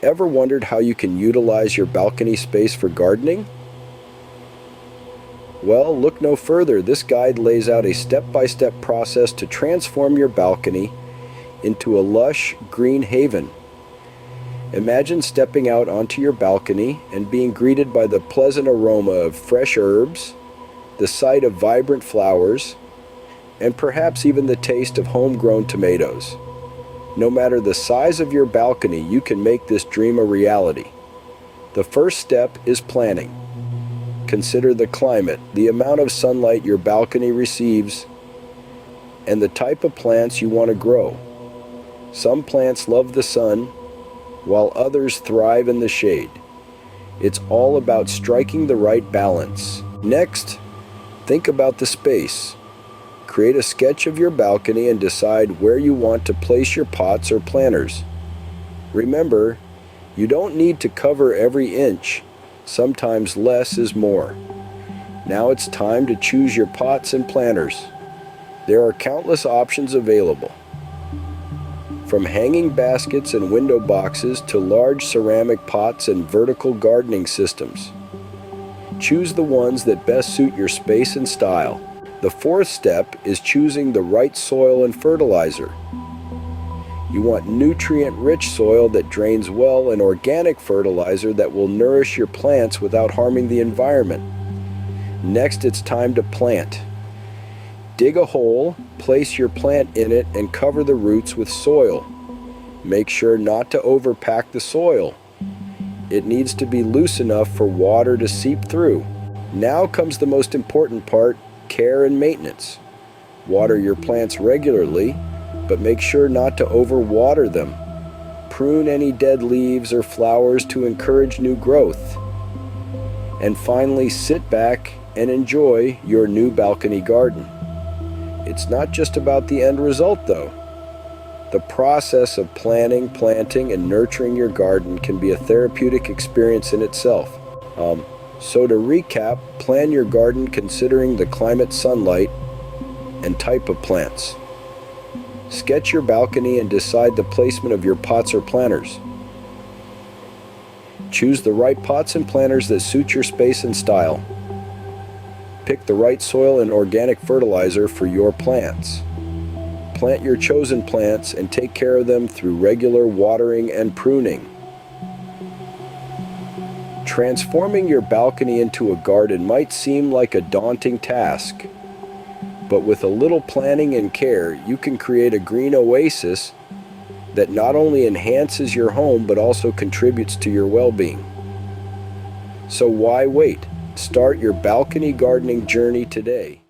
Ever wondered how you can utilize your balcony space for gardening? Well, look no further. This guide lays out a step-by-step process to transform your balcony into a lush green haven. Imagine stepping out onto your balcony and being greeted by the pleasant aroma of fresh herbs, the sight of vibrant flowers, and perhaps even the taste of homegrown tomatoes. No matter the size of your balcony, you can make this dream a reality. The first step is planting. Consider the climate, the amount of sunlight your balcony receives, and the type of plants you want to grow. Some plants love the sun, while others thrive in the shade. It's all about striking the right balance. Next, think about the space. Create a sketch of your balcony and decide where you want to place your pots or planters. Remember, you don't need to cover every inch. Sometimes less is more. Now it's time to choose your pots and planters. There are countless options available. From hanging baskets and window boxes to large ceramic pots and vertical gardening systems. Choose the ones that best suit your space and style. The fourth step is choosing the right soil and fertilizer. You want nutrient-rich soil that drains well and organic fertilizer that will nourish your plants without harming the environment. Next, it's time to plant. Dig a hole, place your plant in it, and cover the roots with soil. Make sure not to overpack the soil. It needs to be loose enough for water to seep through. Now comes the most important part, care and maintenance. Water your plants regularly, but make sure not to overwater them. Prune any dead leaves or flowers to encourage new growth. And finally, sit back and enjoy your new balcony garden. It's not just about the end result though. The process of planning, planting, and nurturing your garden can be a therapeutic experience in itself. So to recap, plan your garden considering the climate, sunlight, and type of plants. Sketch your balcony and decide the placement of your pots or planters. Choose the right pots and planters that suit your space and style. Pick the right soil and organic fertilizer for your plants. Plant your chosen plants and take care of them through regular watering and pruning. Transforming your balcony into a garden might seem like a daunting task, but with a little planning and care, you can create a green oasis that not only enhances your home but also contributes to your well-being. So why wait? Start your balcony gardening journey today.